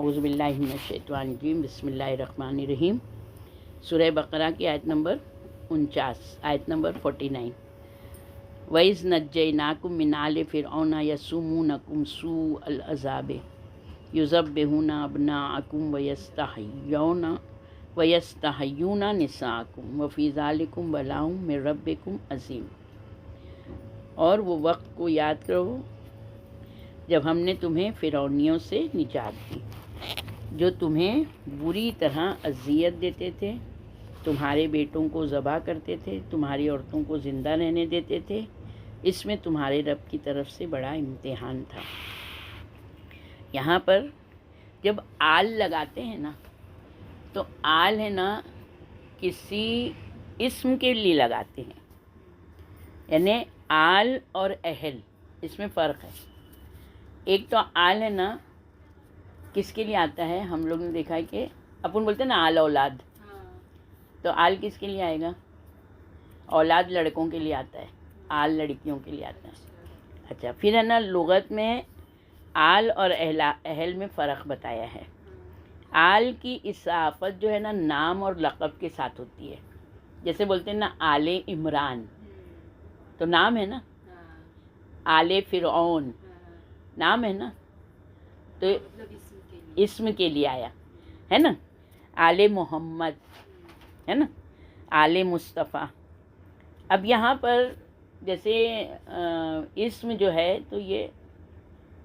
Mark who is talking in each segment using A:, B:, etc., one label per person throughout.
A: اعوذ باللہ من الشیطان الرجیم، بسم اللہ الرحمن الرحیم۔ سورہ بقرہ کی آیت نمبر 49، آیت نمبر 49۔ وَإِذْ نَجَّيْنَاكُم مِّنْ آلِ فِرْعَوْنَ يَسُومُونَكُمْ سُوءَ الْعَذَابِ يُذَبِّحُونَ أَبْنَاءَكُمْ وَيَسْتَحْيُونَ نِسَاءَكُمْ وَفِي ذَلِكُمْ بَلَاءٌ مِّن رَّبِّكُمْ عَظِيمٌ۔ اور وہ وقت کو یاد کرو جب ہم نے تمہیں فرعونیوں سے نجات دی، جو تمہیں بری طرح اذیت دیتے تھے، تمہارے بیٹوں کو ذبح کرتے تھے، تمہاری عورتوں کو زندہ رہنے دیتے تھے۔ اس میں تمہارے رب کی طرف سے بڑا امتحان تھا۔ یہاں پر جب آل لگاتے ہیں نا، تو آل ہے نا کسی اسم کے لیے لگاتے ہیں، یعنی آل اور اہل، اس میں فرق ہے۔ ایک تو آل ہے نا کس کے لیے آتا ہے، ہم لوگ نے دیکھا ہے کہ اپن بولتے ہیں نا آل اولاد، تو آل کس کے لیے آئے گا؟ اولاد لڑکوں کے لیے آتا ہے، آل لڑکیوں کے لیے آتا ہے۔ اچھا، پھر ہے نا لغت میں آل اور اہل میں فرق بتایا ہے۔ آل کی اضافت جو ہے نا نام اور لقب کے ساتھ ہوتی ہے، جیسے بولتے ہیں نا آل عمران، تو نام ہے نا، آل فرعون نام ہے نا، تو اسم کے لیے آیا ہے نا۔ آل محمد ہے نا، آل مصطفیٰ۔ اب یہاں پر جیسے اسم جو ہے تو یہ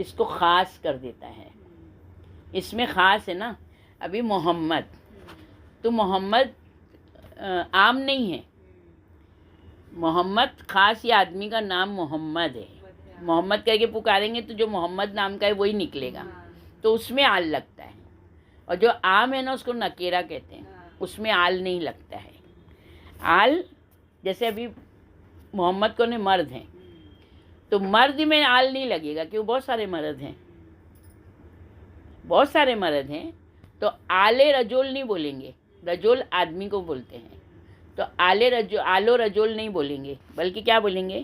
A: اس کو خاص کر دیتا ہے، اس میں خاص ہے نا۔ ابھی محمد، تو محمد عام نہیں ہے، محمد خاص یہ آدمی کا نام محمد ہے، محمد کہہ کے پکاریں گے تو جو محمد نام کا ہے وہی نکلے گا، تو اس میں آل لگتا ہے۔ اور جو عام ہے نا اس کو نکیرہ کہتے ہیں، اس میں آل نہیں لگتا ہے۔ آل جیسے ابھی محمد کو نے مرد ہیں، تو مرد میں آل نہیں لگے گا، کیوں؟ بہت سارے مرد ہیں، بہت سارے مرد ہیں، تو آل رجل نہیں بولیں گے، رجل آدمی کو بولتے ہیں، تو آل و رجل نہیں بولیں گے، بلکہ کیا بولیں گے؟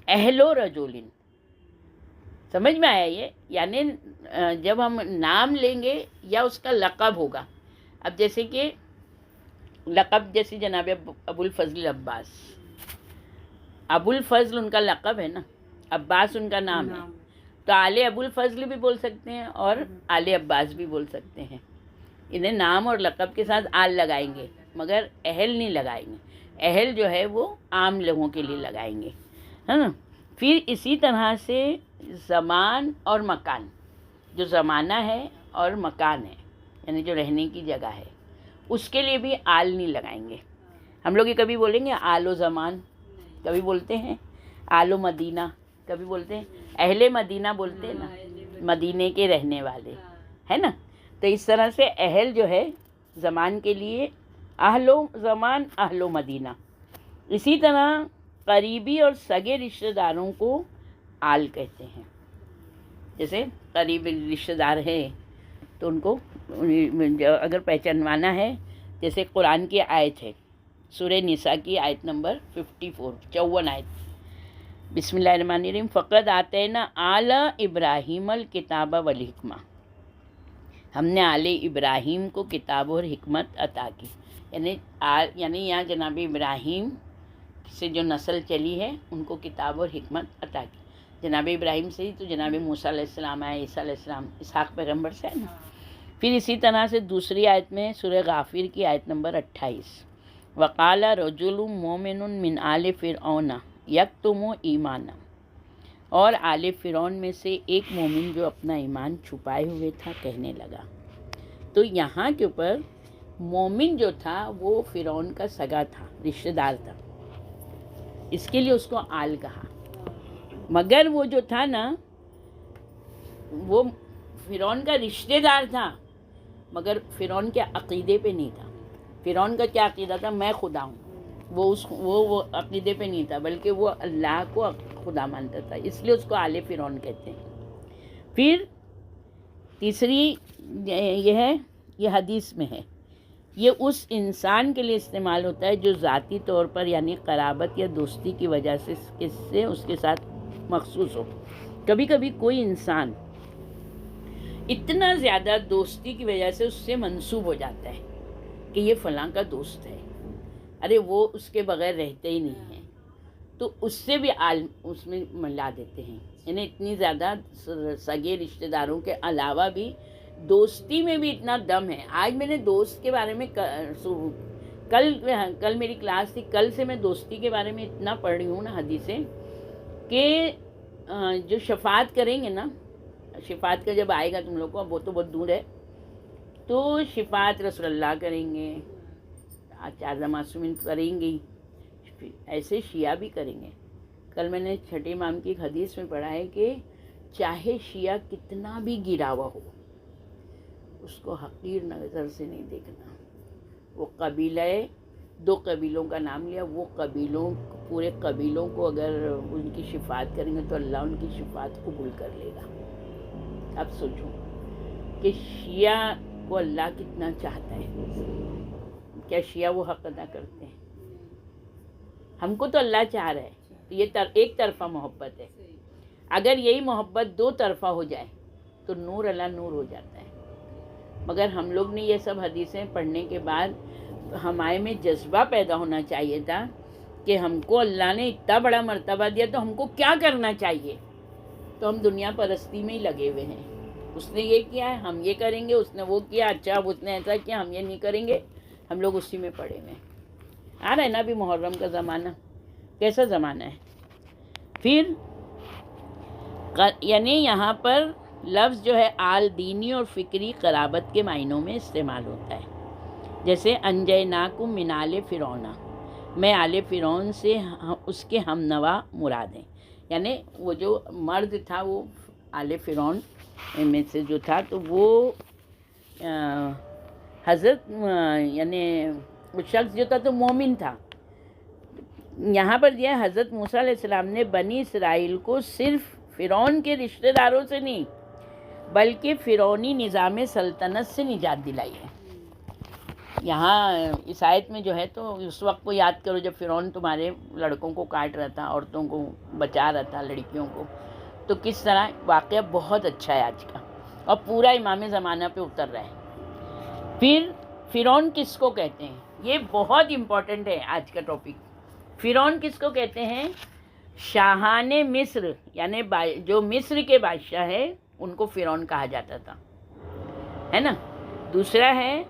A: اہل و رجولن۔ سمجھ میں آیا یہ؟ یعنی جب ہم نام لیں گے یا اس کا لقب ہوگا، اب جیسے کہ لقب جیسے جناب ابو الفضل عباس، ابو الفضل ان کا لقب ہے نا، عباس ان کا نام ہے، تو آل ابو الفضل بھی بول سکتے ہیں اور آل عباس بھی بول سکتے ہیں۔ انہیں نام اور لقب کے ساتھ آل لگائیں گے، مگر اہل نہیں لگائیں گے۔ اہل جو ہے وہ عام لوگوں کے لیے لگائیں گے، ہے نا۔ پھر اسی طرح سے زمان اور مکان، جو زمانہ ہے اور مکان ہے، یعنی جو رہنے کی جگہ ہے، اس کے لیے بھی آل نہیں لگائیں گے۔ ہم لوگ یہ کبھی بولیں گے آل و زمان، کبھی بولتے ہیں آل و مدینہ، کبھی بولتے ہیں اہل مدینہ، بولتے ہیں نا مدینے کے رہنے والے، ہے نا۔ تو اس طرح سے اہل جو ہے زمان کے لیے اہل و زمان، اہل و مدینہ۔ اسی طرح قریبی اور سگے رشتہ داروں کو آل کہتے ہیں۔ جیسے قریبی رشتہ دار ہے تو ان کو اگر پہچانوانا ہے، جیسے قرآن کی آیت ہے سورہ نساء کی آیت نمبر 54 آیت، بسم اللہ الرحمن الرحیم، فقد آتینا آل ابراہیم الکتاب والحکمہ، ہم نے آل ابراہیم کو کتاب اور حکمت عطا کی، یعنی یہاں جناب ابراہیم سے جو نسل چلی ہے ان کو کتاب اور حکمت عطا کی۔ جناب ابراہیم سے ہی تو جناب موسیٰ علیہ السلام آئے، عیسیٰ علیہ السلام، اسحاق پیغمبر سے ہے نا۔ پھر اسی طرح سے دوسری آیت میں سورہ غافر کی آیت نمبر 28، وقال رجل مومن من آل فرعون یکتم ایمانا، اور آل فرعون میں سے ایک مومن جو اپنا ایمان چھپائے ہوئے تھا کہنے لگا۔ تو یہاں کے اوپر مومن جو تھا وہ فرعون کا سگا تھا، رشتہ دار تھا، اس کے لیے اس کو آل کہا۔ مگر وہ جو تھا نا وہ فرعون کا رشتہ دار تھا، مگر فرعون کے عقیدے پہ نہیں تھا۔ فرعون کا کیا عقیدہ تھا؟ میں خدا ہوں، وہ عقیدے پہ نہیں تھا، بلکہ وہ اللہ کو خدا مانتا تھا، اس لیے اس کو آل فرعون کہتے ہیں۔ پھر تیسری یہ ہے، یہ حدیث میں ہے، یہ اس انسان کے لیے استعمال ہوتا ہے جو ذاتی طور پر یعنی قرابت یا دوستی کی وجہ سے اس کے ساتھ مخصوص ہو۔ کبھی کبھی کوئی انسان اتنا زیادہ دوستی کی وجہ سے اس سے منسوب ہو جاتا ہے کہ یہ فلاں کا دوست ہے، ارے وہ اس کے بغیر رہتے ہی نہیں ہیں، تو اس سے بھی اس میں ملا دیتے ہیں. یعنی اتنی زیادہ سگے رشتہ داروں کے علاوہ بھی دوستی میں بھی اتنا دم ہے. آج میں نے دوست کے بارے میں کل میری کلاس تھی، کل سے میں دوستی کے بارے میں اتنا پڑھ رہی ہوں نا حدیثیں، کہ جو شفاعت کریں گے نا، شفاعت کا جب آئے گا تم لوگ کو، اب وہ تو بہت دور ہے، تو شفاعت رسول اللہ کریں گے، چار معصومین کریں گی، ایسے شیعہ بھی کریں گے. کل میں نے چھٹے امام کی ایک حدیث میں پڑھا ہے کہ چاہے شیعہ کتنا بھی گرا ہوا ہو، اس کو حقیر نظر سے نہیں دیکھنا. وہ قبیلہ، 2 قبیلوں کا نام لیا، وہ قبیلوں، پورے قبیلوں کو اگر ان کی شفاعت کریں گے تو اللہ ان کی شفاعت قبول کر لے گا. اب سوچو کہ شیعہ کو اللہ کتنا چاہتا ہے. کیا شیعہ وہ حق ادا کرتے ہیں؟ ہم کو تو اللہ چاہ رہا ہے. تو یہ ایک طرفہ محبت ہے. اگر یہی محبت 2 طرفہ ہو جائے تو نور اللہ نور ہو جاتا ہے. مگر ہم لوگ نے یہ سب حدیثیں پڑھنے کے بعد ہمارے میں جذبہ پیدا ہونا چاہیے تھا کہ ہم کو اللہ نے اتنا بڑا مرتبہ دیا تو ہم کو کیا کرنا چاہیے. تو ہم دنیا پرستی میں ہی لگے ہوئے ہیں. اس نے یہ کیا ہے ہم یہ کریں گے، اس نے وہ کیا، اچھا اب اس نے ایسا کیا ہم یہ نہیں کریں گے. ہم لوگ اسی میں پڑے ہوئے ہیں. آ رہا ہے نا ابھی محرم کا زمانہ، کیسا زمانہ ہے. پھر یعنی یہاں پر لفظ جو ہے آل دینی اور فکری قرابت کے معنوں میں استعمال ہوتا ہے. جیسے انجیناکم من آل فرعون، میں آل فرعون سے اس کے ہم نوا مراد ہیں. یعنی وہ جو مرد تھا وہ آل فرعون میں سے جو تھا، تو وہ حضرت یعنی وہ شخص جو تھا تو مومن تھا. یہاں پر دیا حضرت موسیٰ علیہ السلام نے بنی اسرائیل کو صرف فرعون کے رشتہ داروں سے نہیں بلکہ فرعونی نظام سلطنت سے نجات دلائی ہے. یہاں اس آیت میں جو ہے تو اس وقت کو یاد کرو جب فرعون تمہارے لڑکوں کو کاٹ رہا تھا، عورتوں کو بچا رہا تھا، لڑکیوں کو، تو کس طرح واقعہ بہت اچھا ہے آج کا، اور پورا امام زمانہ پہ اتر رہا ہے. پھر فرعون کس کو کہتے ہیں، یہ بہت امپورٹنٹ ہے آج کا ٹاپک. فرعون کس کو کہتے ہیں؟ شاہان مصر، یعنی جو مصر کے بادشاہ ہیں ان کو فرعون کہا جاتا تھا، ہے نا. دوسرا ہے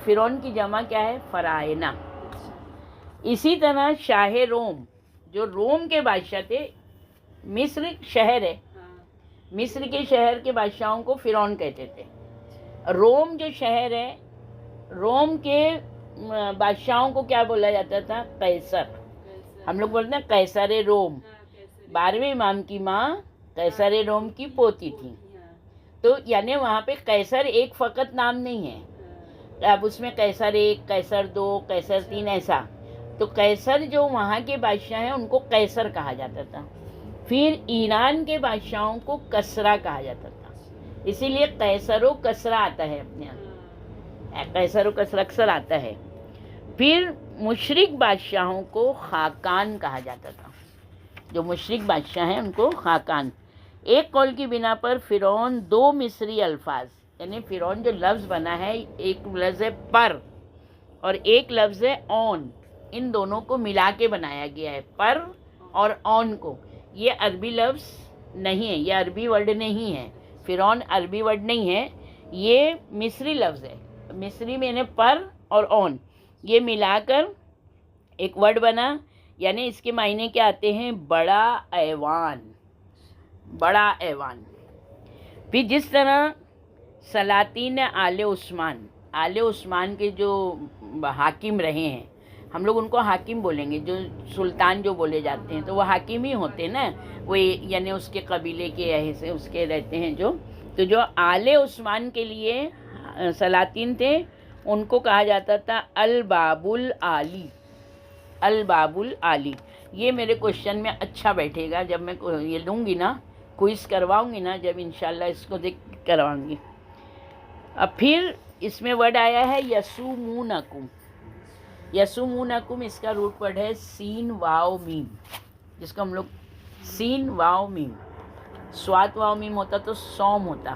A: فرعون کی جمع کیا ہے؟ فرائنہ. اسی طرح شاہ روم، جو روم کے بادشاہ تھے، مصر شہر ہے، مصر کے شہر کے بادشاہوں کو فرعون کہتے تھے. روم جو شہر ہے، روم کے بادشاہوں کو کیا بولا جاتا تھا؟ قیصر. ہم لوگ بولتے ہیں قیصر روم. 12ویں امام کی ماں قیصر روم کی پوتی تھی. تو یعنی وہاں پہ قیصر ایک فقط نام نہیں ہے، اب اس میں قیصر 1، قیصر 2، قیصر 3 ایسا. تو قیصر جو وہاں کے بادشاہ ہیں ان کو قیصر کہا جاتا تھا. پھر ایران کے بادشاہوں کو کسرا کہا جاتا تھا، اسی لیے قیصر و کسرا آتا ہے اپنے یہاں، قیصر و کسرا اکثر آتا ہے. پھر مشرک بادشاہوں کو خاقان کہا جاتا تھا، جو مشرک بادشاہ ہیں ان کو خاقان. ایک قول کی بنا پر فرعون 2 مصری الفاظ، یعنی فرعون جو لفظ بنا ہے، ایک لفظ ہے پر اور ایک لفظ ہے اون، ان دونوں کو ملا کے بنایا گیا ہے، پر اور اون کو. یہ عربی لفظ نہیں ہے، یہ عربی ورڈ نہیں ہے. فرعون عربی ورڈ نہیں ہے، یہ مصری لفظ ہے. مصری میں نے پر اور اون یہ ملا کر ایک ورڈ بنا. یعنی اس کے معنی کیا آتے ہیں؟ بڑا ایوان، بڑا ایوان. پھر جس طرح سلاطین آل عثمان، آل عثمان کے جو حاکم رہے ہیں، ہم لوگ ان کو حاکم بولیں گے، جو سلطان جو بولے جاتے ہیں تو وہ حاکم ہی ہوتے ہیں نا، وہ یعنی اس کے قبیلے کے ایسے اس کے رہتے ہیں جو. تو جو آل عثمان کے لیے سلاطین تھے ان کو کہا جاتا تھا الباب العالی، الباب العالی. یہ میرے کوشچن میں اچھا بیٹھے گا جب میں یہ لوں گی نا، کوئز کرواؤں گی نا، جب انشاءاللہ اس کو دیکھ کرواؤں گی. اب پھر اس میں ورڈ آیا ہے یسومونکم. یسومونکم اس کا روٹ ورڈ ہے سین واو میم، جس کو ہم لوگ سین واو میم، سوات واو میم ہوتا تو سوم ہوتا،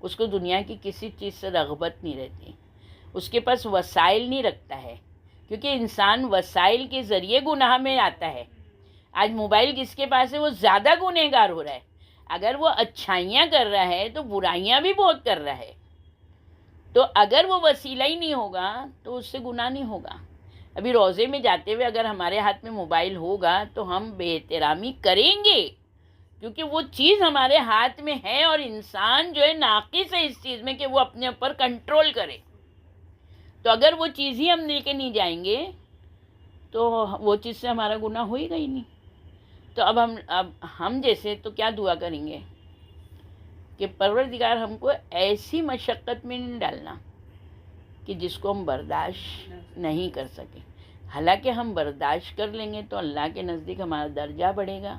A: اس کو دنیا کی کسی چیز سے رغبت نہیں رہتی، اس کے پاس وسائل نہیں رکھتا ہے، کیونکہ انسان وسائل کے ذریعے گناہ میں آتا ہے۔ آج موبائل جس کے پاس ہے وہ زیادہ گنہگار ہو رہا ہے۔ اگر وہ اچھائیاں کر رہا ہے تو برائیاں بھی بہت کر رہا ہے۔ تو اگر وہ وسیلہ ہی نہیں ہوگا تو اس سے گناہ نہیں ہوگا۔ ابھی روزے میں جاتے ہوئے اگر ہمارے ہاتھ میں موبائل ہوگا تو ہم بے احترامی کریں گے، کیونکہ وہ چیز ہمارے ہاتھ میں ہے، اور انسان جو ہے ناقص ہے اس چیز میں کہ وہ اپنے اوپر کنٹرول کرے۔ تو اگر وہ چیز ہی ہم لے کے نہیں جائیں گے تو وہ چیز سے ہمارا گناہ ہوئے گا ہی نہیں۔ تو اب ہم جیسے تو کیا دعا کریں گے کہ پروردگار ہم کو ایسی مشقت میں نہیں ڈالنا کہ جس کو ہم برداشت نہیں کر سکیں۔ حالانکہ ہم برداشت کر لیں گے تو اللہ کے نزدیک ہمارا درجہ بڑھے گا،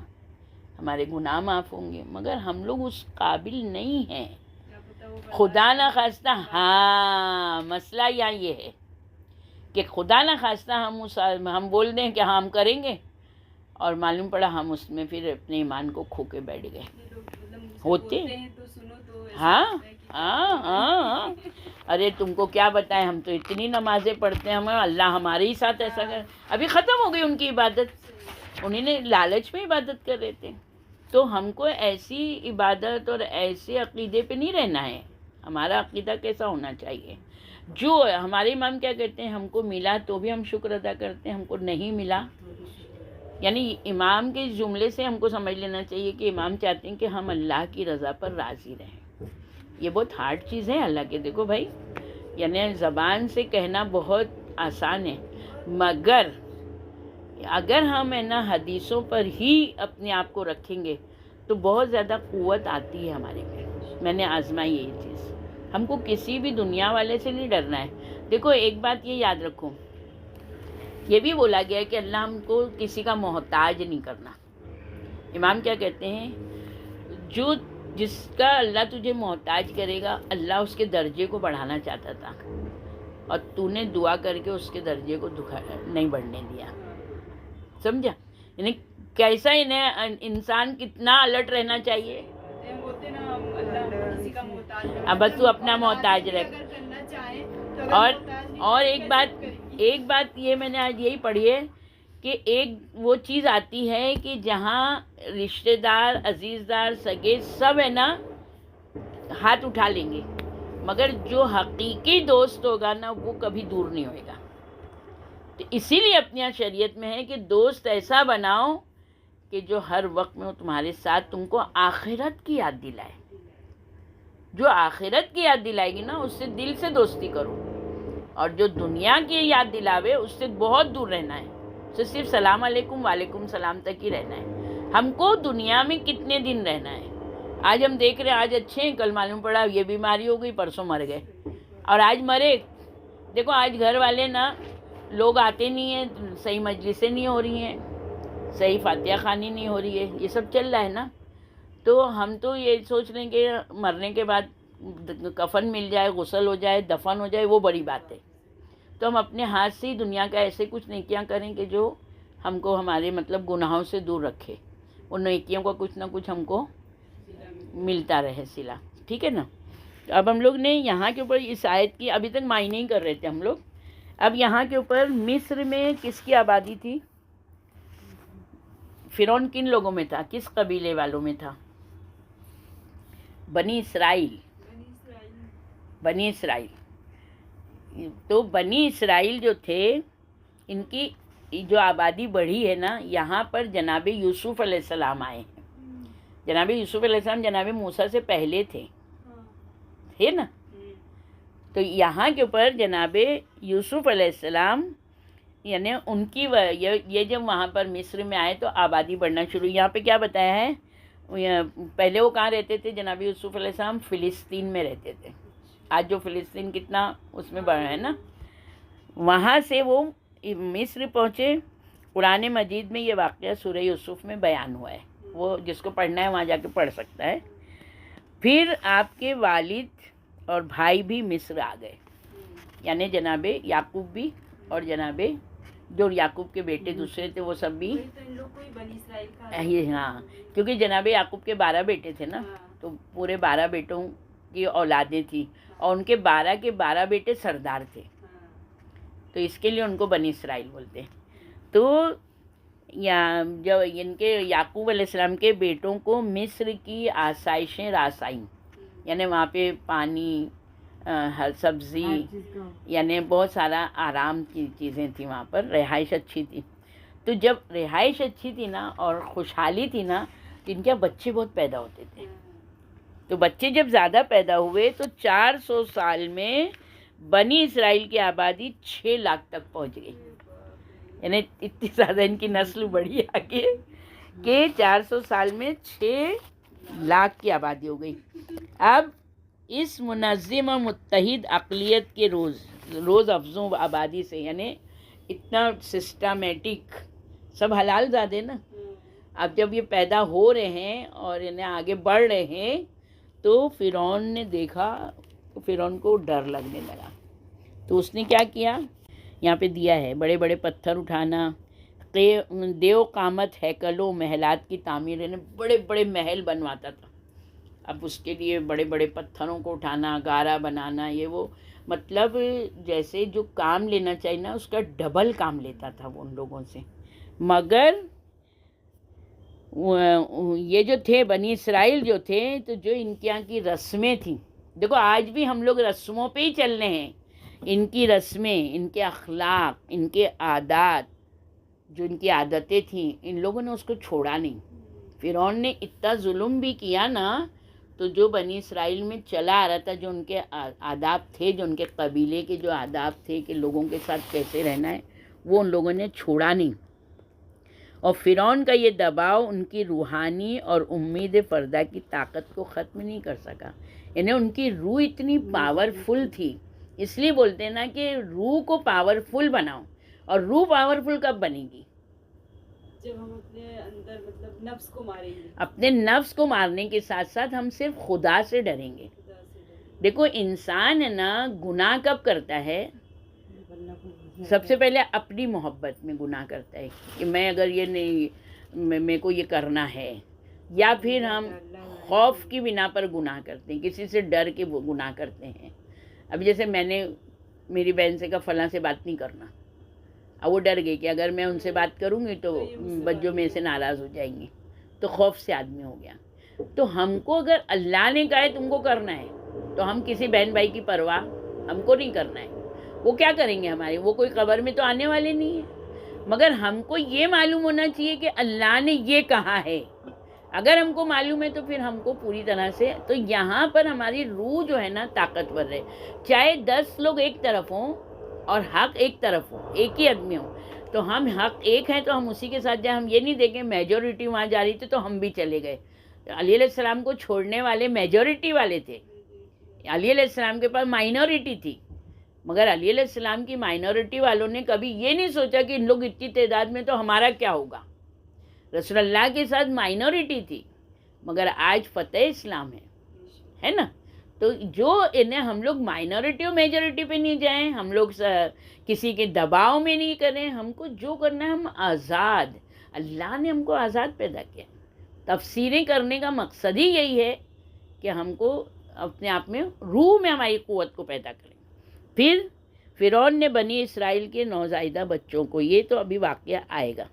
A: ہمارے گناہ معاف ہوں گے، مگر ہم لوگ اس قابل نہیں ہیں۔ خدا نہ خواستہ، ہاں مسئلہ یہاں یہ ہے کہ خدا نہ خواستہ ہم بول دیں کہ ہاں ہم کریں گے، اور معلوم پڑا ہم اس میں پھر اپنے ایمان کو کھو کے بیٹھ گئے۔ ہوتے ہاں ہاں ہاں ہاں ارے تم کو کیا بتائیں، ہم تو اتنی نمازیں پڑھتے ہیں، ہمیں اللہ ہمارے ہی ساتھ ایسا کر، ابھی ختم ہو گئی ان کی عبادت، انہیں نے لالچ میں عبادت کر رہے تھے۔ تو ہم کو ایسی عبادت اور ایسے عقیدے پہ نہیں رہنا ہے۔ ہمارا عقیدہ کیسا ہونا چاہیے؟ جو ہمارے امام کیا کہتے ہیں، ہم کو ملا تو بھی ہم شکر ادا کرتے ہیں، ہم کو نہیں ملا، یعنی امام کے جملے سے ہم کو سمجھ لینا چاہیے کہ امام چاہتے ہیں کہ ہم اللہ کی رضا پر راضی رہیں۔ یہ بہت ہارڈ چیز ہے اللہ کے، دیکھو بھائی، یعنی زبان سے کہنا بہت آسان ہے، مگر اگر ہم حدیثوں پر ہی اپنے آپ کو رکھیں گے تو بہت زیادہ قوت آتی ہے ہمارے میں۔ میں نے آزمائی یہ چیز، ہم کو کسی بھی دنیا والے سے نہیں ڈرنا ہے۔ دیکھو ایک بات یہ یاد رکھو، یہ بھی بولا گیا ہے کہ اللہ ہم کو کسی کا محتاج نہیں کرنا۔ امام کیا کہتے ہیں، جس کا اللہ تجھے محتاج کرے گا، اللہ اس کے درجے کو بڑھانا چاہتا تھا، اور تو نے دعا کر کے اس کے درجے کو نہیں بڑھنے دیا۔ سمجھا؟ یعنی کیسا انسان کتنا الرٹ رہنا چاہیے۔ اب بس تو اپنا محتاج رکھ۔ اور ایک بات یہ میں نے آج یہی پڑھی ہے کہ ایک وہ چیز آتی ہے کہ جہاں رشتہ دار، عزیزدار، سگے سب ہاتھ اٹھا لیں گے، مگر جو حقیقی دوست ہوگا وہ کبھی دور نہیں ہوئے گا۔ تو اسی لیے اپنی شریعت میں ہے کہ دوست ایسا بناؤ کہ جو ہر وقت میں وہ تمہارے ساتھ تم کو آخرت کی یاد دلائے۔ جو آخرت کی یاد دلائے گی اس سے دل سے دوستی کرو، اور جو دنیا کی یاد دلاوے اس سے بہت دور رہنا ہے، اس سے صرف سلام علیکم وعلیکم السلام تک ہی رہنا ہے۔ ہم کو دنیا میں کتنے دن رہنا ہے؟ آج ہم دیکھ رہے ہیں آج اچھے ہیں، کل معلوم پڑا یہ بیماری ہو گئی، پرسوں مر گئے، اور آج مرے۔ دیکھو آج گھر والے لوگ آتے نہیں ہیں، صحیح مجلسیں نہیں ہو رہی ہیں، صحیح فاتحہ خوانی نہیں ہو رہی ہے، یہ سب چل رہا ہے تو ہم تو یہ سوچ رہے ہیں کہ مرنے کے بعد کفن مل جائے، غسل ہو جائے، دفن ہو جائے، وہ بڑی بات ہے۔ تو ہم اپنے ہاتھ سے ہی دنیا کا ایسے کچھ نیکیاں کریں کہ جو ہم کو ہمارے گناہوں سے دور رکھے، ان نیکیوں کا کچھ نہ کچھ ہم کو ملتا رہے صلہ، ٹھیک ہے نا؟ اب ہم لوگ نے یہاں کے اوپر اس آیت کی ابھی تک معنی نہیں کر رہے تھے ہم لوگ۔ اب یہاں کے اوپر مصر میں کس کی آبادی تھی؟ فرعون کن لوگوں میں تھا؟ کس قبیلے والوں میں تھا؟ بنی اسرائیل۔ بنی اسرائیل۔ تو بنی اسرائیل جو تھے، ان کی جو آبادی بڑھی ہے یہاں پر جناب یوسف علیہ السلام آئے ہیں۔ جناب یوسف علیہ السلام جناب موسیٰ سے پہلے تھے نا؟ تو یہاں کے اوپر جناب یوسف علیہ السلام یعنی ان کی یہ جب وہاں پر مصر میں آئے تو آبادی بڑھنا شروع۔ یہاں پہ کیا بتایا ہے، پہلے وہ کہاں رہتے تھے؟ جناب یوسف علیہ السلام فلسطین میں رہتے تھے۔ آج جو فلسطین کتنا اس میں بڑھا ہے وہاں سے وہ مصر پہنچے۔ قرآن مجید میں یہ واقعہ سورہ یوسف میں بیان ہوا ہے، وہ جس کو پڑھنا ہے وہاں جا کے پڑھ سکتا ہے۔ پھر آپ کے والد اور بھائی بھی مصر آ گئے، یعنی جناب یعقوب بھی، اور جناب جو یعقوب کے بیٹے دوسرے تھے وہ سب بھی، ہاں کیونکہ جناب یعقوب کے 12 بیٹے تھے تو پورے 12 بیٹوں کی اولادیں تھیں اور ان کے 12 کے 12 بیٹے سردار تھے، تو اس کے لیے ان کو بنی اسرائیل بولتے ہیں۔ تو یا جو ان کے یعقوب علیہ السلام کے بیٹوں کو مصر کی آسائشیں راس آئیں، یعنی وہاں پہ پانی، ہر سبزی،
B: ہر چیز کا
A: یعنی بہت سارا آرام کی چیزیں تھیں وہاں پر، رہائش اچھی تھی۔ تو جب رہائش اچھی تھی نا اور خوشحالی تھی نا، تو ان کے بچے بہت پیدا ہوتے تھے۔ تو بچے جب زیادہ پیدا ہوئے تو 400 سال میں بنی اسرائیل کی آبادی 6 لاکھ تک پہنچ گئی، یعنی اتنی زیادہ ان کی نسل بڑھی آگے کہ 400 سال میں 6 لاکھ کی آبادی ہو گئی۔ اب اس منظم اور متحد اقلیت کے روز افزوں آبادی سے، یعنی اتنا سسٹمیٹک، سب حلال زادے نا، اب جب یہ پیدا ہو رہے ہیں اور انہیں آگے بڑھ رہے ہیں تو فرعون نے دیکھا، تو فرعون کو ڈر لگنے لگا، تو اس نے کیا کیا، یہاں پہ دیا ہے بڑے بڑے پتھر اٹھانا، دیو قامت ہیکلوں محلات کی تعمیر، یعنی بڑے بڑے محل بنواتا تھا۔ اب اس کے لیے بڑے بڑے پتھروں کو اٹھانا، گارا بنانا، یہ وہ، مطلب جیسے جو کام لینا چاہیے نا اس کا ڈبل کام لیتا تھا وہ ان لوگوں سے۔ مگر یہ جو تھے بنی اسرائیل جو تھے، تو جو ان کے یہاں کی رسمیں تھیں، دیکھو آج بھی ہم لوگ رسموں پہ ہی چل رہے ہیں، ان کی رسمیں، ان کے اخلاق، ان کے عادات، جو ان کی عادتیں تھیں، ان لوگوں نے اس کو چھوڑا نہیں۔ فرعون نے اتنا ظلم بھی کیا نا، تو جو بنی اسرائیل میں چلا آ رہا تھا، جو ان کے آداب تھے، جو ان کے قبیلے کے جو آداب تھے کہ لوگوں کے ساتھ کیسے رہنا ہے، وہ ان لوگوں نے چھوڑا نہیں۔ اور فرعون کا یہ دباؤ ان کی روحانی اور امید فردہ کی طاقت کو ختم نہیں کر سکا، یعنی ان کی روح اتنی پاورفل تھی، اس لیے بولتے ہیں نا کہ روح کو پاورفل بناؤ، اور روح پاورفل کب بنے گی؟
B: جب ہم اپنے اندر مطلب نفس کو ماریں گے،
A: اپنے نفس کو مارنے کے ساتھ ساتھ ہم صرف خدا سے ڈریں گے۔ دیکھو انسان ہے نا، گناہ کب کرتا ہے؟ سب سے پہلے اپنی محبت میں گناہ کرتا ہے کہ میں اگر یہ نہیں، میرے کو یہ کرنا ہے، یا پھر ہم خوف کی بنا پر گناہ کرتے ہیں، کسی سے ڈر کے گناہ کرتے ہیں۔ اب جیسے میں نے میری بہن سے کہا فلاں سے بات نہیں کرنا، اب وہ ڈر گئی کہ اگر میں ان سے بات کروں گی تو بچوں میں سے ناراض ہو جائیں گے، تو خوف سے آدمی ہو گیا۔ تو ہم کو اگر اللہ نے کہا ہے تم کو کرنا ہے، تو ہم کسی بہن بھائی کی پرواہ ہم کو نہیں کرنا ہے۔ وہ کیا کریں گے ہمارے، وہ کوئی قبر میں تو آنے والے نہیں ہیں، مگر ہم کو یہ معلوم ہونا چاہیے کہ اللہ نے یہ کہا ہے۔ اگر ہم کو معلوم ہے تو پھر ہم کو پوری طرح سے، تو یہاں پر ہماری روح جو ہے نا طاقتور ہے، چاہے 10 لوگ ایک طرف ہوں اور حق ایک طرف ہو، ایک ہی آدمی ہو، تو ہم حق ایک ہیں تو ہم اسی کے ساتھ جائیں۔ ہم یہ نہیں دیکھیں میجورٹی وہاں جا رہی تھی تو ہم بھی چلے گئے۔ علی علیہ السلام کو چھوڑنے والے میجورٹی والے تھے، علی علیہ السلام کے پاس مائنورٹی تھی، مگر علی علیہ السلام کی مائنورٹی والوں نے کبھی یہ نہیں سوچا کہ ان لوگ اتنی تعداد میں تو ہمارا کیا ہوگا۔ رسول اللہ کے ساتھ مائنورٹی تھی، مگر آج فتح اسلام ہے نا۔ تو جو انہیں ہم لوگ مائنورٹی اور میجورٹی پہ نہیں جائیں، ہم لوگ کسی کے دباؤ میں نہیں کریں، ہم کو جو کرنا ہے ہم آزاد، اللہ نے ہم کو آزاد پیدا کیا۔ تفسیریں کرنے کا مقصد ہی یہی ہے کہ ہم کو اپنے آپ میں، روح میں ہماری قوت کو پیدا کریں۔ پھر فرعون نے بنی اسرائیل کے نوزائیدہ بچوں کو، یہ تو ابھی واقعہ آئے گا،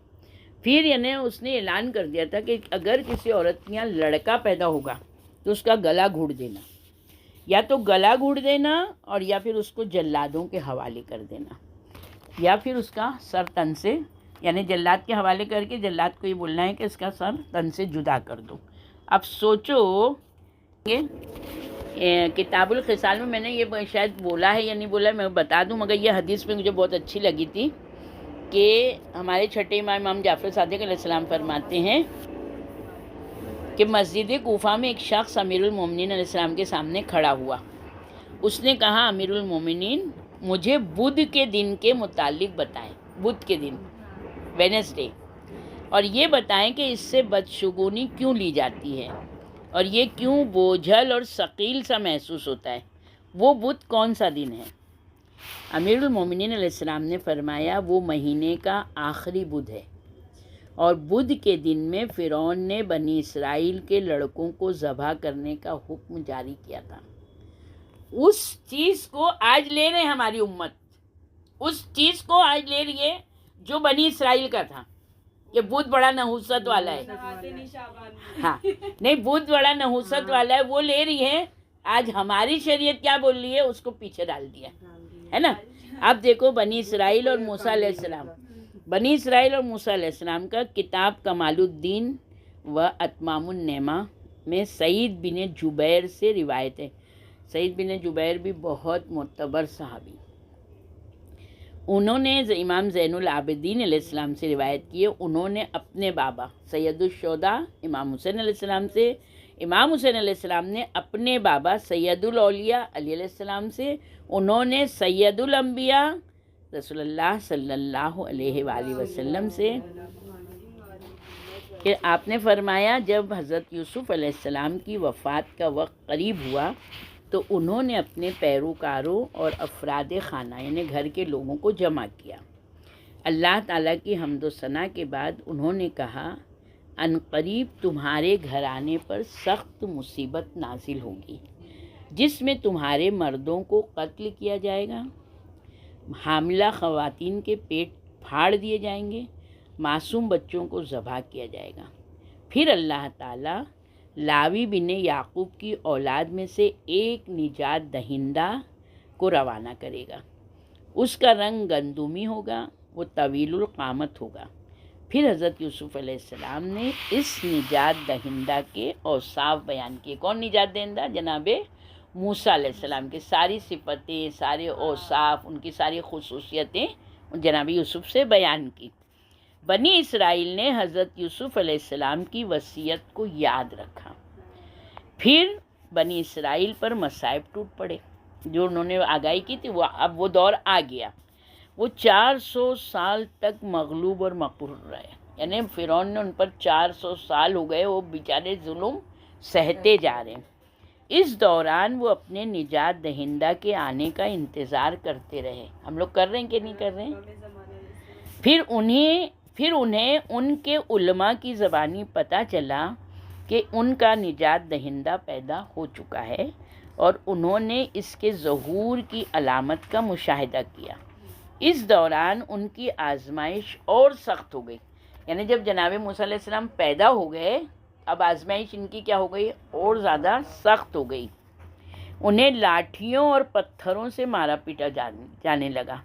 A: پھر یعنی اس نے اعلان کر دیا تھا کہ اگر کسی عورت کے یہاں لڑکا پیدا ہوگا تو اس کا گلا گھونٹ دینا، یا تو گلا گھونٹ دینا اور یا پھر اس کو جلادوں کے حوالے کر دینا، یا پھر اس کا سر تن سے، یعنی جلاد کے حوالے کر کے جلاد کو یہ بولنا ہے کہ اس کا سر تن سے جدا کر دو۔ اب سوچو کہ کتاب الخصال میں نے یہ شاید بولا ہے یا نہیں بولا ہے، میں بتا دوں، مگر یہ حدیث میں مجھے بہت اچھی لگی تھی کہ ہمارے چھٹے امام جعفر صادق علیہ السلام فرماتے ہیں کہ مسجد کوفہ میں ایک شخص امیر المومنین علیہ السلام کے سامنے کھڑا ہوا۔ اس نے کہا امیر المومنین مجھے بدھ کے دن کے متعلق بتائیں، بدھ کے دن، وینسڈے، اور یہ بتائیں کہ اس سے بدشگونی کیوں لی جاتی ہے اور یہ کیوں بوجھل اور ثقیل سا محسوس ہوتا ہے، وہ بدھ کون سا دن ہے؟ امیر المومنین علیہ السلام نے فرمایا وہ مہینے کا آخری بدھ ہے، اور بدھ کے دن میں فرعون نے بنی اسرائیل کے لڑکوں کو ذبح کرنے کا حکم جاری کیا تھا۔ اس چیز کو آج لے رہے ہیں ہماری امت، اس چیز کو آج لے رہی ہے جو بنی اسرائیل کا تھا کہ بہت بڑا نحوست والا ہے.
B: نہاتے نہیں شعبان میں.
A: ہاں نہیں، بہت بڑا نحوست والا ہے، وہ لے رہی ہے. آج ہماری شریعت کیا بول رہی ہے، اس کو پیچھے ڈال دیا ہے نا. اب دیکھو بنی اسرائیل اور موسیٰ علیہ السلام، بنی اسرائیل اور موسیٰ علیہ السلام کا کتاب کمال الدین و اتمام النعمہ میں سعید بن جبیر سے روایت ہے. سعید بن جبیر بھی بہت معتبر صحابی، انہوں نے امام زین العابدین علیہ السلام سے روایت کی ہے. انہوں نے اپنے بابا سید الشہداء امام حسین علیہ السلام سے، امام حسین علیہ السلام نے اپنے بابا سید الاولیاء علی علیہ السلام سے، انہوں نے سید الانبیاء رسول اللہ صلی اللہ علیہ وآلہ وسلم سے، کہ آپ نے فرمایا جب حضرت یوسف علیہ السلام کی وفات کا وقت قریب ہوا تو انہوں نے اپنے پیروکاروں اور افراد خانہ یعنی گھر کے لوگوں کو جمع کیا. اللہ تعالیٰ کی حمد و ثنا کے بعد انہوں نے کہا ان قریب تمہارے گھرانے پر سخت مصیبت نازل ہوگی جس میں تمہارے مردوں کو قتل کیا جائے گا، حاملہ خواتین کے پیٹ پھاڑ دیے جائیں گے، معصوم بچوں کو ذبح کیا جائے گا. پھر اللہ تعالیٰ لاوی بن یعقوب کی اولاد میں سے ایک نجات دہندہ کو روانہ کرے گا. اس کا رنگ گندمی ہوگا، وہ طویل القامت ہوگا. پھر حضرت یوسف علیہ السلام نے اس نجات دہندہ کے اوصاف بیان کیے. کون نجات دہندہ؟ جناب موسیٰ علیہ السلام کی ساری صفتیں، سارے اوصاف، ان کی ساری خصوصیتیں جناب یوسف سے بیان کی. بنی اسرائیل نے حضرت یوسف علیہ السلام کی وصیت کو یاد رکھا. پھر بنی اسرائیل پر مصائب ٹوٹ پڑے جو انہوں نے آگاہی کی تھی. اب وہ دور آ گیا. وہ 400 سال تک مغلوب اور مقہور رہے، یعنی فرعون نے ان پر 400 سال ہو گئے، وہ بیچارے ظلم سہتے جا رہے ہیں. اس دوران وہ اپنے نجات دہندہ کے آنے کا انتظار کرتے رہے. ہم لوگ کر رہے ہیں کہ نہیں کر رہے ہیں؟ پھر انہیں ان کے علماء کی زبانی پتہ چلا کہ ان کا نجات دہندہ پیدا ہو چکا ہے، اور انہوں نے اس کے ظہور کی علامت کا مشاہدہ کیا. اس دوران ان کی آزمائش اور سخت ہو گئی. یعنی جب جناب موسیٰ علیہ السلام پیدا ہو گئے، اب آزمائش ان کی کیا ہو گئی؟ اور زیادہ سخت ہو گئی. انہیں لاٹھیوں اور پتھروں سے مارا پیٹا جانے لگا.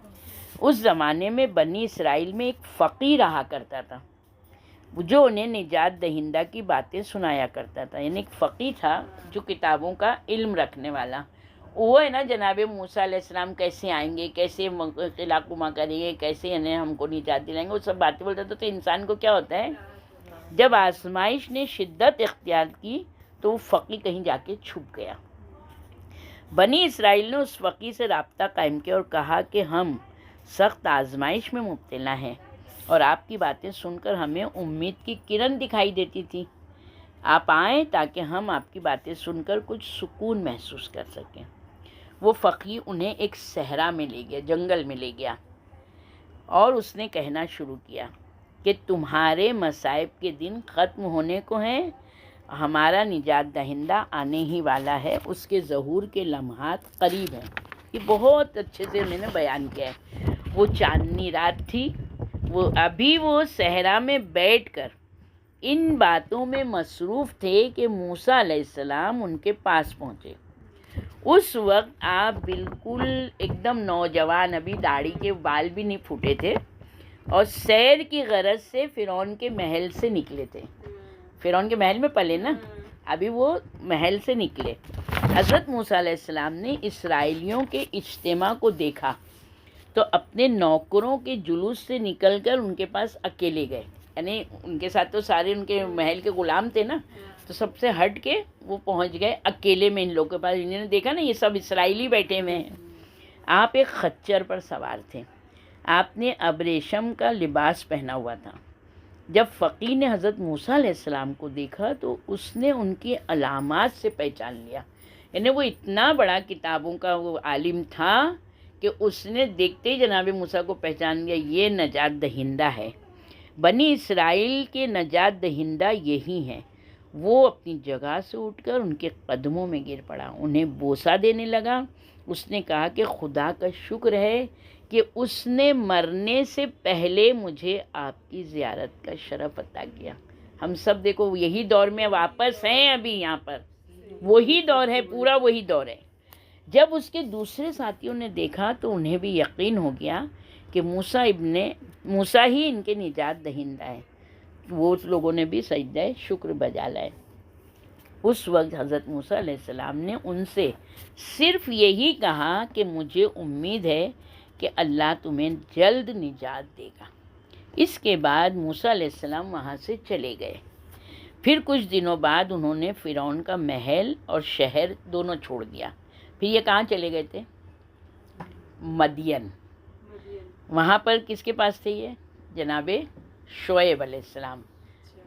A: اس زمانے میں بنی اسرائیل میں ایک فقیہ رہا کرتا تھا جو انہیں نجات دہندہ کی باتیں سنایا کرتا تھا. یعنی ایک فقیہ تھا جو کتابوں کا علم رکھنے والا. وہ ہے نا جناب موسیٰ علیہ السلام کیسے آئیں گے، کیسے قلعہ کما کریں گے، کیسے انہیں ہم کو نجات دلائیں گے، وہ سب باتیں بولتا تھا. تو انسان کو کیا ہوتا ہے، جب آزمائش نے شدت اختیار کی تو وہ فقیہ کہیں جا کے چھپ گیا. بنی اسرائیل نے اس فقیہ سے رابطہ قائم کیا اور کہا کہ ہم سخت آزمائش میں مبتلا ہیں اور آپ کی باتیں سن کر ہمیں امید کی کرن دکھائی دیتی تھی. آپ آئیں تاکہ ہم آپ کی باتیں سن کر کچھ سکون محسوس کر سکیں. وہ فقیہ انہیں ایک صحرا میں لے گیا، جنگل میں لے گیا، اور اس نے کہنا شروع کیا کہ تمہارے مصائب کے دن ختم ہونے کو ہیں، ہمارا نجات دہندہ آنے ہی والا ہے، اس کے ظہور کے لمحات قریب ہیں. یہ بہت اچھے سے میں نے بیان کیا ہے. وہ چاندنی رات تھی، وہ صحرا میں بیٹھ کر ان باتوں میں مصروف تھے کہ موسیٰ علیہ السلام ان کے پاس پہنچے. اس وقت آپ بالکل ایک دم نوجوان، ابھی داڑھی کے بال بھی نہیں پھوٹے تھے، اور سیر کی غرض سے فرعون کے محل سے نکلے تھے. فرعون کے محل میں پلے نا، ابھی وہ محل سے نکلے. حضرت موسیٰ علیہ السلام نے اسرائیلیوں کے اجتماع کو دیکھا تو اپنے نوکروں کے جلوس سے نکل کر ان کے پاس اکیلے گئے. یعنی ان کے ساتھ تو سارے ان کے محل کے غلام تھے نا، تو سب سے ہٹ کے وہ پہنچ گئے اکیلے میں ان لوگوں کے پاس. انہوں نے دیکھا نا یہ سب اسرائیلی بیٹھے ہوئے ہیں. آپ ایک خچر پر سوار تھے. آپ نے ابریشم کا لباس پہنا ہوا تھا. جب فقیہ نے حضرت موسیٰ علیہ السلام کو دیکھا تو اس نے ان کی علامات سے پہچان لیا. یعنی وہ اتنا بڑا کتابوں کا وہ عالم تھا کہ اس نے دیکھتے ہی جناب موسیٰ کو پہچان لیا، یہ نجات دہندہ ہے. بنی اسرائیل کے نجات دہندہ یہی ہیں. وہ اپنی جگہ سے اٹھ کر ان کے قدموں میں گر پڑا، انہیں بوسہ دینے لگا۔ اس نے کہا کہ خدا کا شکر ہے کہ اس نے مرنے سے پہلے مجھے آپ کی زیارت کا شرف عطا کیا۔ ہم سب دیکھو یہی دور میں واپس ہیں، ابھی یہاں پر وہی دور ہے، پورا وہی دور ہے۔ جب اس کے دوسرے ساتھیوں نے دیکھا تو انہیں بھی یقین ہو گیا کہ موسیٰ ہی ان کے نجات دہندہ ہے۔ وہ لوگوں نے بھی سجدہ شکر بجا لائے۔ اس وقت حضرت موسیٰ علیہ السلام نے ان سے صرف یہی کہا کہ مجھے امید ہے کہ اللہ تمہیں جلد نجات دے گا۔ اس کے بعد موسیٰ علیہ السلام وہاں سے چلے گئے۔ پھر کچھ دنوں بعد انہوں نے فرعون کا محل اور شہر دونوں چھوڑ دیا۔ پھر یہ کہاں چلے گئے تھے؟ مدین۔ وہاں پر کس کے پاس تھے یہ؟ جناب شعیب علیہ السلام۔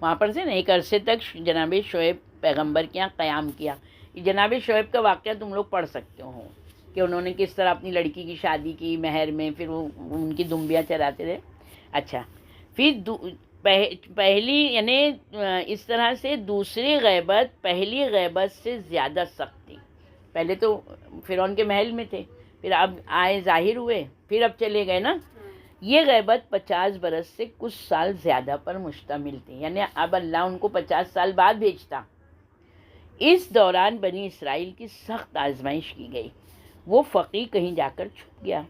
A: وہاں پر سے نا ایک عرصے تک جناب شعیب پیغمبر کے یہاں قیام کیا۔ جناب شعیب کا واقعہ تم لوگ پڑھ سکتے ہو کہ انہوں نے کس طرح اپنی لڑکی کی شادی کی مہر میں، پھر وہ ان کی دمبیاں چراتے رہے۔ اچھا، پھر پہلی یعنی اس طرح سے دوسری غیبت پہلی غیبت سے زیادہ سخت تھی۔ پہلے تو فرعون کے محل میں تھے، پھر اب آئے ظاہر ہوئے، پھر اب چلے گئے نا۔ یہ غیبت 50 برس سے کچھ سال زیادہ پر مشتمل تھی، یعنی اب اللہ ان کو 50 سال بعد بھیجتا۔ اس دوران بنی اسرائیل کی سخت آزمائش کی گئی۔ وہ فقی کہیں جا کر چھپ گیا۔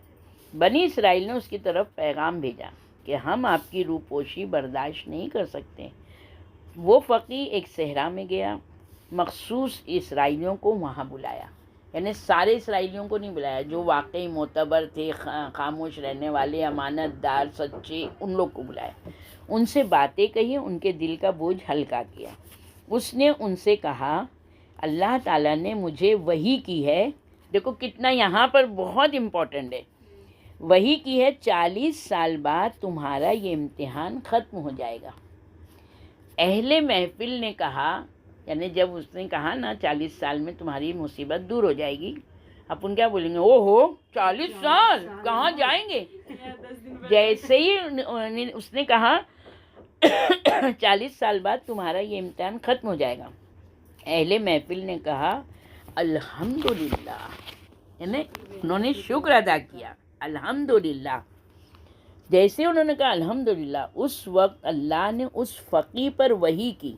A: بنی اسرائیل نے اس کی طرف پیغام بھیجا کہ ہم آپ کی روپوشی برداشت نہیں کر سکتے۔ وہ فقی ایک صحرا میں گیا، مخصوص اسرائیلیوں کو وہاں بلایا، یعنی سارے اسرائیلیوں کو نہیں بلایا، جو واقعی معتبر تھے، خاموش رہنے والے، امانت دار، سچے، ان لوگ کو بلایا۔ ان سے باتیں کہی، ان کے دل کا بوجھ ہلکا کیا۔ اس نے ان سے کہا اللہ تعالیٰ نے مجھے وحی کی ہے، دیکھو کتنا یہاں پر بہت امپورٹنٹ ہے، وحی کی ہے 40 سال بعد تمہارا یہ امتحان ختم ہو جائے گا۔ اہل محفل نے کہا، یعنی جب اس نے کہا نا 40 سال میں تمہاری مصیبت دور ہو جائے گی، اپن کیا بولیں گے؟ او ہو 40 سال کہاں جائیں گے؟ جیسے ہی اس نے کہا 40 سال بعد تمہارا یہ امتحان ختم ہو جائے گا، اہل محفل نے کہا الحمدللہ، یعنی انہوں نے شکر ادا کیا، الحمدللہ۔ جیسے انہوں نے کہا الحمدللہ، اس وقت اللہ نے اس فقی پر وحی کی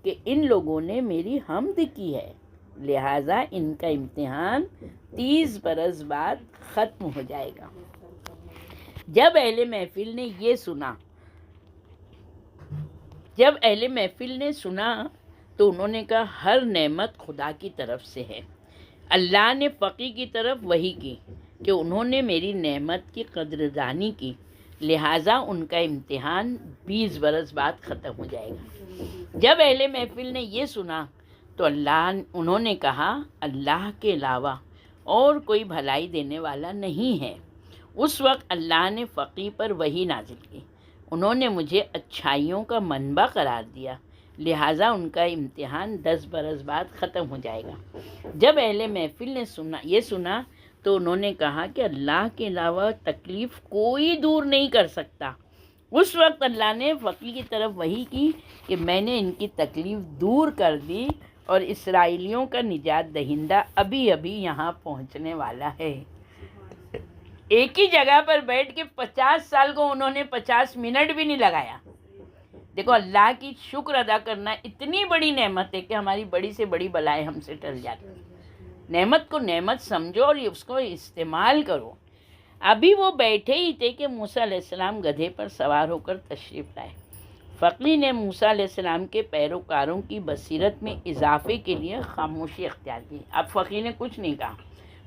A: کہ ان لوگوں نے میری حمد کی ہے، لہٰذا ان کا امتحان 30 برس بعد ختم ہو جائے گا۔ جب اہل محفل نے سنا تو انہوں نے کہا ہر نعمت خدا کی طرف سے ہے۔ اللہ نے فقی کی طرف وحی کی کہ انہوں نے میری نعمت کی قدردانی کی، لہٰذا ان کا امتحان 20 برس بعد ختم ہو جائے گا۔ جب اہل محفل نے یہ سنا تو انہوں نے کہا اللہ کے علاوہ اور کوئی بھلائی دینے والا نہیں ہے۔ اس وقت اللہ نے فقی پر وحی نازل کی، انہوں نے مجھے اچھائیوں کا منبع قرار دیا، لہٰذا ان کا امتحان 10 برس بعد ختم ہو جائے گا۔ جب اہل محفل نے یہ سنا تو انہوں نے کہا کہ اللہ کے علاوہ تکلیف کوئی دور نہیں کر سکتا۔ اس وقت اللہ نے فقی کی طرف وحی کی کہ میں نے ان کی تکلیف دور کر دی اور اسرائیلیوں کا نجات دہندہ ابھی یہاں پہنچنے والا ہے۔ ایک ہی جگہ پر بیٹھ کے 50 سال کو انہوں نے 50 منٹ بھی نہیں لگایا۔ دیکھو اللہ کی شکر ادا کرنا اتنی بڑی نعمت ہے کہ ہماری بڑی سے بڑی بلائیں ہم سے ٹل جاتی ہیں۔ نعمت کو نعمت سمجھو اور اس کو استعمال کرو۔ ابھی وہ بیٹھے ہی تھے کہ موسیٰ علیہ السلام گدھے پر سوار ہو کر تشریف لائے۔ فقی نے موسیٰ علیہ السلام کے پیروکاروں کی بصیرت میں اضافے کے لیے خاموشی اختیار کی۔ اب فقی نے کچھ نہیں کہا،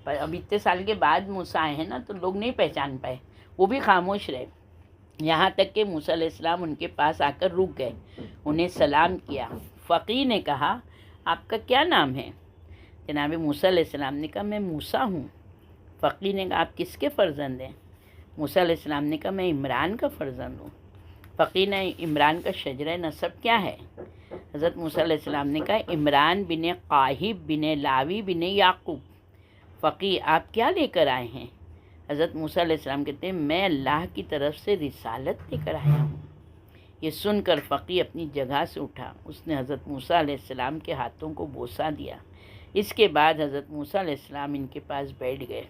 A: پر اب اتنے سال کے بعد موسیٰ آئے ہیں نا تو لوگ نہیں پہچان پائے، وہ بھی خاموش رہے، یہاں تک کہ موسیٰ علیہ السلام ان کے پاس آ کر رک گئے، انہیں سلام کیا۔ فقی نے کہا آپ کا کیا نام ہے؟ جناب موسیٰ علیہ السلام نے کہا میں موسیٰ ہوں۔ فقی نے کہا آپ کس کے فرزند ہیں؟ موسیٰ علیہ السلام نے کہا میں عمران کا فرزند ہوں۔ فقی نے عمران کا شجرہ نسب کیا ہے؟ حضرت موسیٰ علیہ السلام نے کہا عمران بن قاہب بن لاوی بن یعقوب۔ فقی آپ کیا لے کر آئے ہیں؟ حضرت موسیٰ علیہ السلام کہتے ہیں میں اللہ کی طرف سے رسالت لے کر آیا ہوں۔ یہ سن کر فقی اپنی جگہ سے اٹھا، اس نے حضرت موسیٰ علیہ السلام کے ہاتھوں کو بوسہ دیا۔ اس کے بعد حضرت موسیٰ علیہ السلام ان کے پاس بیٹھ گئے،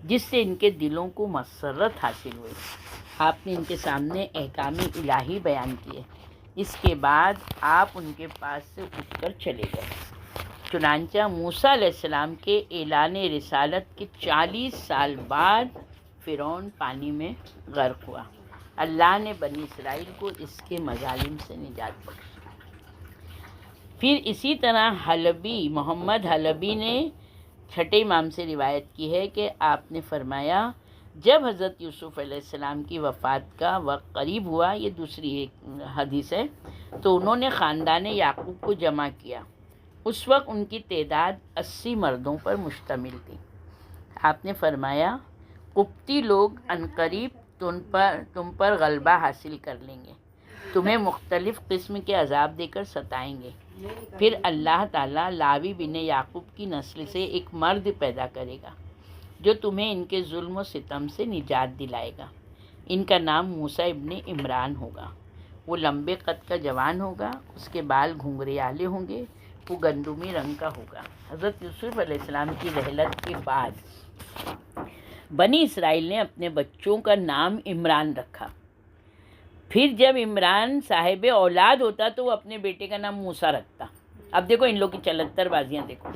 A: جس سے ان کے دلوں کو مسرت حاصل ہوئی۔ آپ نے ان کے سامنے احکام الہی بیان کیے۔ اس کے بعد آپ ان کے پاس سے اٹھ کر چلے گئے۔ چنانچہ موسیٰ علیہ السلام کے اعلان رسالت کے 40 سال بعد فرعون پانی میں غرق ہوا۔ اللہ نے بنی اسرائیل کو اس کے مظالم سے نجات بخشی۔ پھر اسی طرح حلبی، محمد حلبی نے چھٹے امام سے روایت کی ہے کہ آپ نے فرمایا، جب حضرت یوسف علیہ السلام کی وفات کا وقت قریب ہوا، یہ دوسری ایک حدیث ہے، تو انہوں نے خاندان یعقوب کو جمع کیا۔ اس وقت ان کی تعداد 80 مردوں پر مشتمل تھی۔ آپ نے فرمایا، قبطی لوگ عنقریب تم پر غلبہ حاصل کر لیں گے، تمہیں مختلف قسم کے عذاب دے کر ستائیں گے۔ پھر اللہ تعالیٰ لاوی بن یعقوب کی نسل سے ایک مرد پیدا کرے گا جو تمہیں ان کے ظلم و ستم سے نجات دلائے گا۔ ان کا نام موسیٰ ابن عمران ہوگا۔ وہ لمبے قد کا جوان ہوگا، اس کے بال گھنگریالے ہوں گے، وہ گندمی رنگ کا ہوگا۔ حضرت یوسف علیہ السلام کی رحلت کے بعد بنی اسرائیل نے اپنے بچوں کا نام عمران رکھا۔ پھر جب عمران صاحب اولاد ہوتا تو وہ اپنے بیٹے کا نام موسیٰ رکھتا۔ اب دیکھو ان لوگ کی چلتر بازیاں دیکھو۔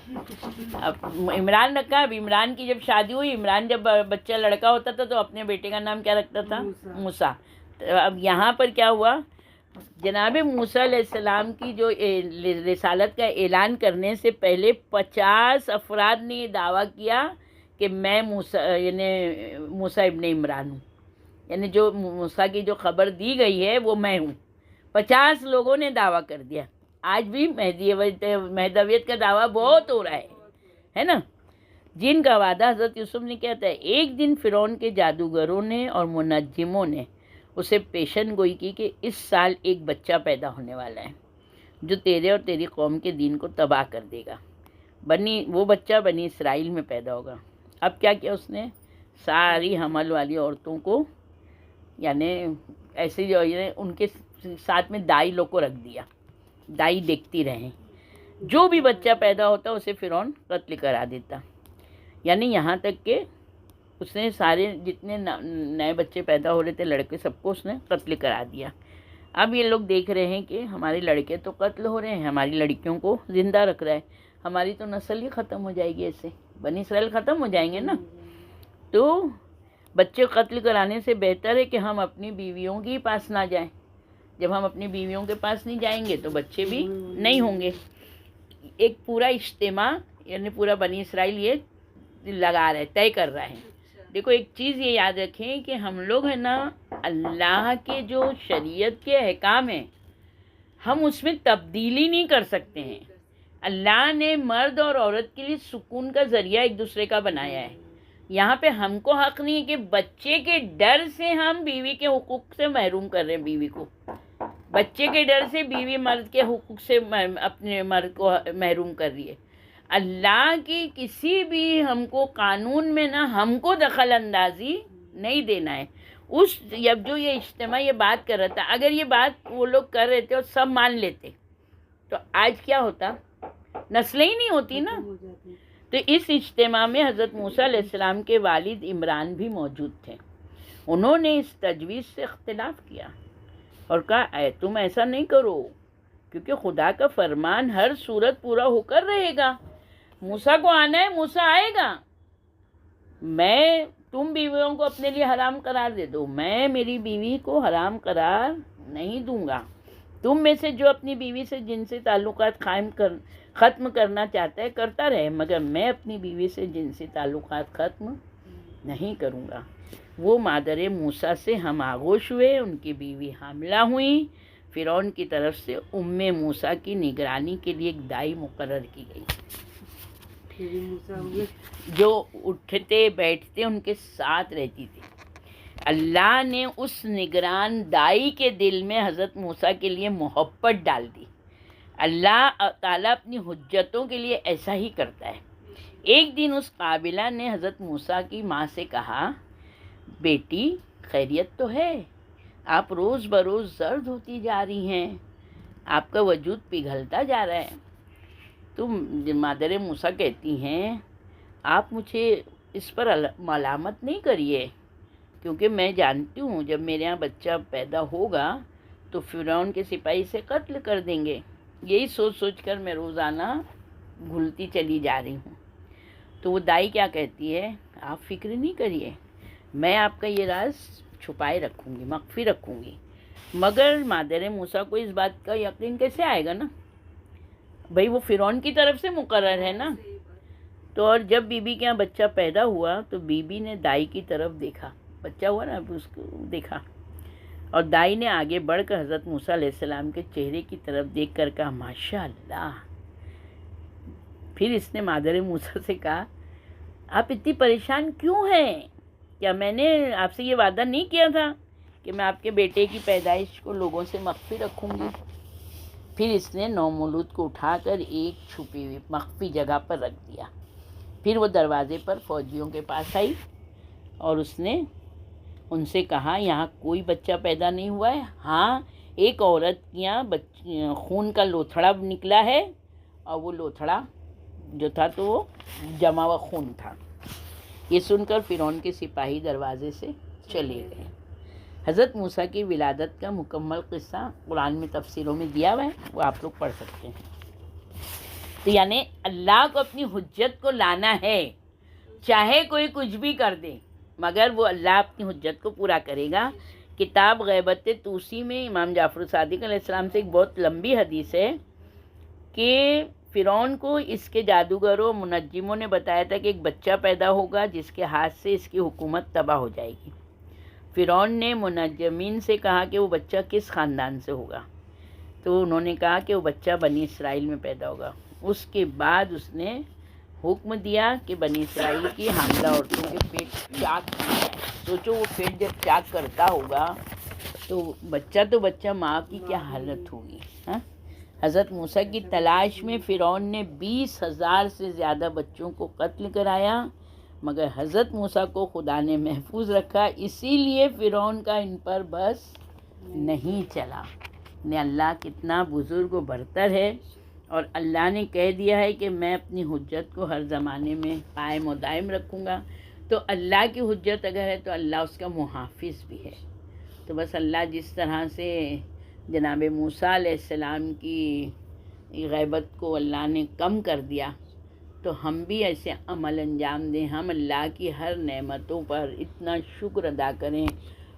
A: اب عمران رکھا، اب عمران کی جب شادی ہوئی، عمران جب بچہ لڑکا ہوتا تھا تو اپنے بیٹے کا نام کیا رکھتا تھا؟ موسیٰ۔ اب یہاں پر کیا ہوا، جناب موسیٰ علیہ السلام کی جو رسالت کا اعلان کرنے سے پہلے 50 افراد نے یہ دعویٰ کیا کہ میں موسیٰ ابن عمران ہوں، یعنی جو موسیٰ کی جو خبر دی گئی ہے وہ میں ہوں۔ 50 لوگوں نے دعویٰ کر دیا۔ آج بھی مہدویت کا دعویٰ بہت ہو رہا ہے نا، جن کا وعدہ حضرت یوسف نے کیا تھا۔ ایک دن فرعون کے جادوگروں نے اور منجموں نے اسے پیشن گوئی کی کہ اس سال ایک بچہ پیدا ہونے والا ہے جو تیرے اور تیری قوم کے دین کو تباہ کر دے گا۔ وہ بچہ بنی اسرائیل میں پیدا ہوگا۔ اب کیا کیا اس نے، ساری حمل والی عورتوں کو، یعنی ایسے جو ان کے ساتھ میں دائی لوگ کو رکھ دیا، دائی دیکھتی رہیں، جو بھی بچہ پیدا ہوتا اسے فرعون قتل کرا دیتا۔ یعنی یہاں تک کہ اس نے سارے جتنے نئے بچے پیدا ہو رہے تھے لڑکے، سب کو اس نے قتل کرا دیا۔ اب یہ لوگ دیکھ رہے ہیں کہ ہمارے لڑکے تو قتل ہو رہے ہیں، ہماری لڑکیوں کو زندہ رکھ رہا ہے، ہماری تو نسل ہی ختم ہو جائے گی، ایسے بنی اسرائیل ختم ہو جائیں گے نا۔ تو بچے قتل کرانے سے بہتر ہے کہ ہم اپنی بیویوں کے پاس نہ جائیں۔ جب ہم اپنی بیویوں کے پاس نہیں جائیں گے تو بچے بھی نہیں ہوں گے۔ ایک پورا اجتماع، یعنی پورا بنی اسرائیل یہ لگا رہا ہے، طے کر رہا ہے۔ دیکھو ایک چیز یہ یاد رکھیں کہ ہم لوگ ہیں نا، اللہ کے جو شریعت کے احکام ہیں ہم اس میں تبدیلی نہیں کر سکتے ہیں۔ اللہ نے مرد اور عورت کے لیے سکون کا ذریعہ ایک دوسرے کا بنایا ہے۔ یہاں پہ ہم کو حق نہیں ہے کہ بچے کے ڈر سے ہم بیوی کے حقوق سے محروم کر رہے ہیں بیوی کو، بچے کے ڈر سے بیوی مرد کے حقوق سے اپنے مرد کو محروم کر رہی ہے۔ اللہ کی کسی بھی ہم کو قانون میں نہ ہم کو دخل اندازی نہیں دینا ہے۔ جب جو یہ اجتماع یہ بات کر رہا تھا، اگر یہ بات وہ لوگ کر رہے تھے اور سب مان لیتے تو آج کیا ہوتا، نسلیں ہی نہیں ہوتی نا۔ تو اس اجتماع میں حضرت موسیٰ علیہ السلام کے والد عمران بھی موجود تھے۔ انہوں نے اس تجویز سے اختلاف کیا اور کہا، تم ایسا نہیں کرو، کیونکہ خدا کا فرمان ہر صورت پورا ہو کر رہے گا۔ موسیٰ کو آنا ہے، موسیٰ آئے گا۔ تم بیویوں کو اپنے لیے حرام قرار دے دو، میں میری بیوی کو حرام قرار نہیں دوں گا۔ تم میں سے جو اپنی بیوی سے جنسی تعلقات ختم کرنا چاہتا ہے کرتا رہے، مگر میں اپنی بیوی سے جنسی تعلقات ختم نہیں کروں گا۔ وہ مادر موسیٰ سے ہم آغوش ہوئے، ان کی بیوی حاملہ ہوئی۔ فرعون کی طرف سے ام موسیٰ کی نگرانی کے لیے ایک دائی مقرر کی گئی جو اٹھتے بیٹھتے ان کے ساتھ رہتی تھی۔ اللہ نے اس نگران دائی کے دل میں حضرت موسیٰ کے لیے محبت ڈال دی۔ اللہ تعالیٰ اپنی حجتوں کے لیے ایسا ہی کرتا ہے۔ ایک دن اس قابلہ نے حضرت موسیٰ کی ماں سے کہا، بیٹی خیریت تو ہے؟ آپ روز بروز زرد ہوتی جا رہی ہیں، آپ کا وجود پگھلتا جا رہا ہے۔ تو مادر موسیٰ کہتی ہیں آپ مجھے اس پر ملامت نہیں کریے، کیونکہ میں جانتی ہوں جب میرے یہاں بچہ پیدا ہوگا تو فرعون کے سپاہی سے قتل کر دیں گے۔ یہی سوچ سوچ کر میں روزانہ گھلتی چلی جا رہی ہوں۔ تو وہ دائی کیا کہتی ہے، آپ فکر نہیں کریے، میں آپ کا یہ راز چھپائے رکھوں گی، مخفی رکھوں گی۔ مگر مادر موسیٰ کو اس بات کا یقین کیسے آئے گا نا، بھئی وہ فرعون کی طرف سے مقرر ہے نا۔ تو اور جب بی بی کے یہاں بچہ پیدا ہوا تو بی بی نے دائی کی طرف دیکھا، بچہ ہوا نا، اس کو دیکھا، اور دائی نے آگے بڑھ کر حضرت موسیٰ علیہ السلام کے چہرے کی طرف دیکھ کر کہا ماشاء اللہ۔ پھر اس نے مادر موسیٰ سے کہا آپ اتنی پریشان کیوں ہیں؟ کیا میں نے آپ سے یہ وعدہ نہیں کیا تھا کہ میں آپ کے بیٹے کی پیدائش کو لوگوں سے مخفی رکھوں گی؟ پھر اس نے نومولود کو اٹھا کر ایک چھپی ہوئی مخفی جگہ پر رکھ دیا۔ پھر وہ دروازے پر فوجیوں کے پاس آئی اور اس نے ان سے کہا یہاں کوئی بچہ پیدا نہیں ہوا ہے، ہاں ایک عورت کے یہاں خون کا لوتھڑا نکلا ہے، اور وہ لوتھڑا جو تھا تو وہ جمع ہوا خون تھا۔ یہ سن کر فرعون کے سپاہی دروازے سے چلے گئے۔ حضرت موسیٰ کی ولادت کا مکمل قصہ قرآن میں تفسیروں میں دیا ہوا ہے، وہ آپ لوگ پڑھ سکتے ہیں۔ تو یعنی اللہ کو اپنی حجت کو لانا ہے، چاہے کوئی کچھ بھی کر دے، مگر وہ اللہ اپنی حجت کو پورا کرے گا۔ کتاب غیبت توسی میں امام جعفر صادق علیہ السلام سے ایک بہت لمبی حدیث ہے کہ فرعون کو اس کے جادوگروں منجموں نے بتایا تھا کہ ایک بچہ پیدا ہوگا جس کے ہاتھ سے اس کی حکومت تباہ ہو جائے گی۔ فرعون نے منجمین سے کہا کہ وہ بچہ کس خاندان سے ہوگا، تو انہوں نے کہا کہ وہ بچہ بنی اسرائیل میں پیدا ہوگا۔ اس کے بعد اس نے حکم دیا کہ بنی اسرائیل کی حاملہ عورتوں کے پیٹ چاک کیا جائے۔ سوچو وہ پیٹ جب چاک کرتا ہوگا تو بچہ ماں کی کیا حالت ہوگی، ہاں؟ حضرت موسیٰ کی تلاش میں فرعون نے 20,000 سے زیادہ بچوں کو قتل کرایا، مگر حضرت موسیٰ کو خدا نے محفوظ رکھا، اسی لیے فرعون کا ان پر بس نہیں چلا۔ نے اللہ کتنا بزرگ و برتر ہے، اور اللہ نے کہہ دیا ہے کہ میں اپنی حجت کو ہر زمانے میں قائم و دائم رکھوں گا۔ تو اللہ کی حجت اگر ہے تو اللہ اس کا محافظ بھی ہے۔ تو بس اللہ جس طرح سے جناب موسیٰ علیہ السلام کی غیبت کو اللہ نے کم کر دیا، تو ہم بھی ایسے عمل انجام دیں، ہم اللہ کی ہر نعمتوں پر اتنا شکر ادا کریں،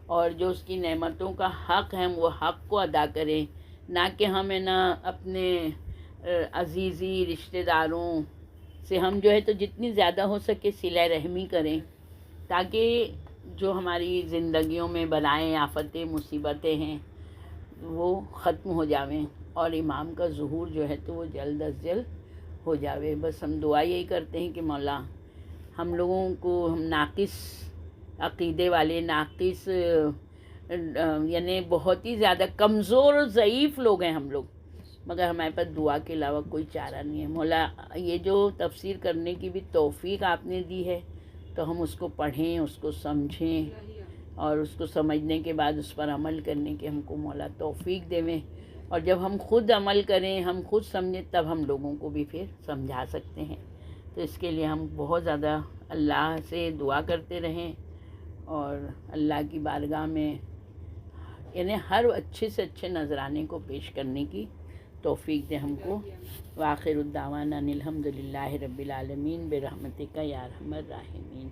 A: اور جو اس کی نعمتوں کا حق ہے وہ حق کو ادا کریں، نہ کہ ہمیں نہ اپنے عزیزی رشتہ داروں سے ہم جو ہے تو جتنی زیادہ ہو سکے صلہ رحمی کریں، تاکہ جو ہماری زندگیوں میں بلائیں آفتیں مصیبتیں ہیں وہ ختم ہو جاویں، اور امام کا ظہور جو ہے تو وہ جلد از جلد ہو جاوے۔ بس ہم دعا یہی کرتے ہیں کہ مولا ہم لوگوں کو، ہم ناقص عقیدے والے، ناقص یعنی بہت ہی زیادہ کمزور اور ضعیف لوگ ہیں ہم لوگ، مگر ہمارے پاس دعا کے علاوہ کوئی چارہ نہیں ہے۔ مولا یہ جو تفسیر کرنے کی بھی توفیق آپ نے دی ہے تو ہم اس کو پڑھیں، اس کو سمجھیں، اور اس کو سمجھنے کے بعد اس پر عمل کرنے کی ہم کو مولا توفیق دیں، اور جب ہم خود عمل کریں، ہم خود سمجھیں، تب ہم لوگوں کو بھی پھر سمجھا سکتے ہیں۔ تو اس کے لیے ہم بہت زیادہ اللہ سے دعا کرتے رہیں، اور اللہ کی بارگاہ میں یعنی ہر اچھے سے اچھے نذرانے کو پیش کرنے کی توفیق دے ہم کو۔ وآخر الدعوانا الحمد للہ رب العالمین برحمتک یا ارحم الراحمین۔